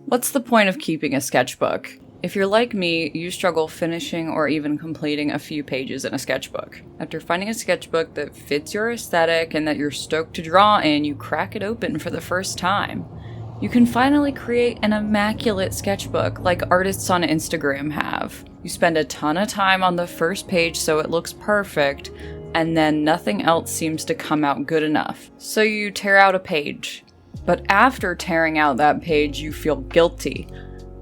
What's the point of keeping a sketchbook? If you're like me, you struggle finishing or even completing a few pages in a sketchbook. After finding a sketchbook that fits your aesthetic and that you're stoked to draw in, you crack it open for the first time. You can finally create an immaculate sketchbook like artists on Instagram have. You spend a ton of time on the first page so it looks perfect, and then nothing else seems to come out good enough. So you tear out a page. But after tearing out that page, you feel guilty.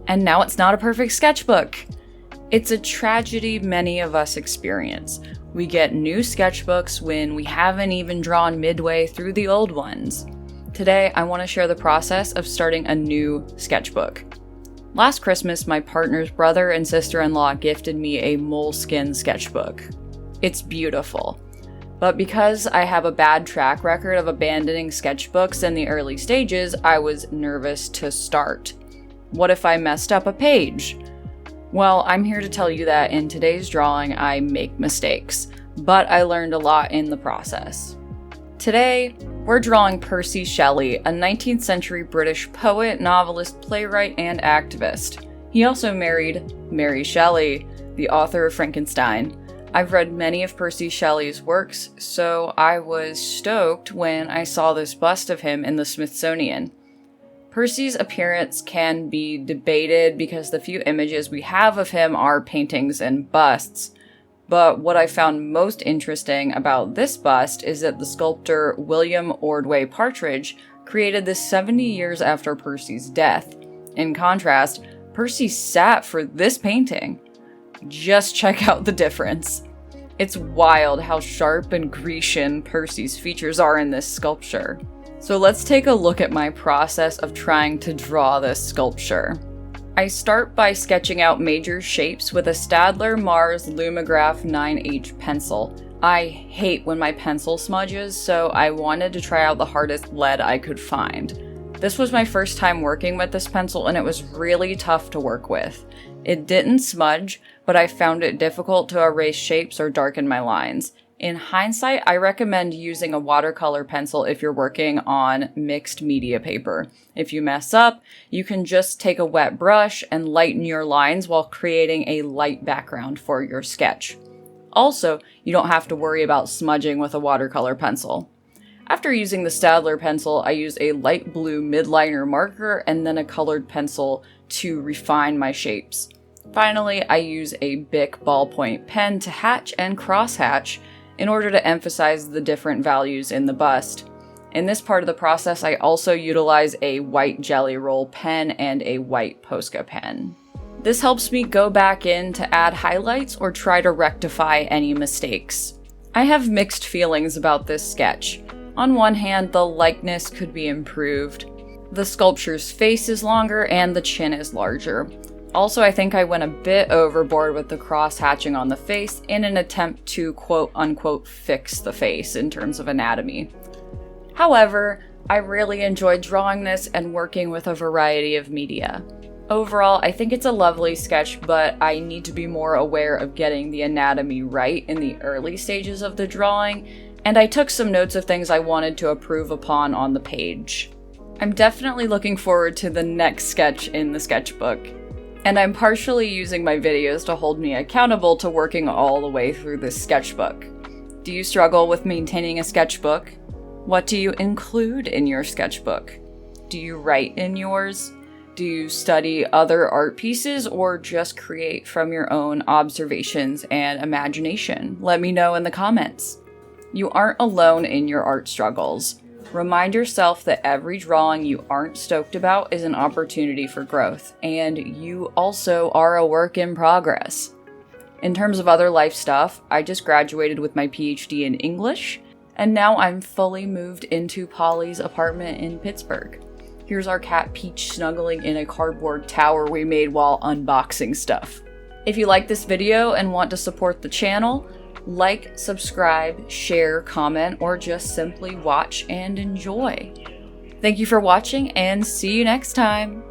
And now it's not a perfect sketchbook. It's a tragedy many of us experience. We get new sketchbooks when we haven't even drawn midway through the old ones. Today, I want to share the process of starting a new sketchbook. Last Christmas, my partner's brother and sister-in-law gifted me a moleskin sketchbook. It's beautiful. But because I have a bad track record of abandoning sketchbooks in the early stages, I was nervous to start. What if I messed up a page? Well, I'm here to tell you that in today's drawing, I make mistakes, but I learned a lot in the process. Today, we're drawing Percy Shelley, a 19th century British poet, novelist, playwright, and activist. He also married Mary Shelley, the author of Frankenstein. I've read many of Percy Shelley's works, so I was stoked when I saw this bust of him in the Smithsonian. Percy's appearance can be debated because the few images we have of him are paintings and busts. But what I found most interesting about this bust is that the sculptor William Ordway Partridge created this 70 years after Percy's death. In contrast, Percy sat for this painting. Just check out the difference. It's wild how sharp and Grecian Percy's features are in this sculpture. So let's take a look at my process of trying to draw this sculpture. I start by sketching out major shapes with a Staedtler Mars Lumograph 9H pencil. I hate when my pencil smudges, so I wanted to try out the hardest lead I could find. This was my first time working with this pencil and it was really tough to work with. It didn't smudge, but I found it difficult to erase shapes or darken my lines. In hindsight, I recommend using a watercolor pencil if you're working on mixed media paper. If you mess up, you can just take a wet brush and lighten your lines while creating a light background for your sketch. Also, you don't have to worry about smudging with a watercolor pencil. After using the Staedtler pencil, I use a light blue midliner marker and then a colored pencil to refine my shapes. Finally, I use a Bic ballpoint pen to hatch and crosshatch in order to emphasize the different values in the bust. In this part of the process, I also utilize a white Jelly Roll pen and a white Posca pen. This helps me go back in to add highlights or try to rectify any mistakes. I have mixed feelings about this sketch. On one hand, the likeness could be improved. The sculpture's face is longer and the chin is larger. Also, I think I went a bit overboard with the cross-hatching on the face in an attempt to quote-unquote fix the face in terms of anatomy. However, I really enjoyed drawing this and working with a variety of media. Overall, I think it's a lovely sketch, but I need to be more aware of getting the anatomy right in the early stages of the drawing, and I took some notes of things I wanted to improve upon on the page. I'm definitely looking forward to the next sketch in the sketchbook. And I'm partially using my videos to hold me accountable to working all the way through this sketchbook. Do you struggle with maintaining a sketchbook? What do you include in your sketchbook? Do you write in yours? Do you study other art pieces or just create from your own observations and imagination? Let me know in the comments. You aren't alone in your art struggles. Remind yourself that every drawing you aren't stoked about is an opportunity for growth, and you also are a work in progress. In terms of other life stuff, I just graduated with my PhD in English, and now I'm fully moved into Polly's apartment in Pittsburgh. Here's our cat Peach snuggling in a cardboard tower we made while unboxing stuff. If you like this video and want to support the channel, like, subscribe, share, comment, or just simply watch and enjoy. Thank you for watching and see you next time!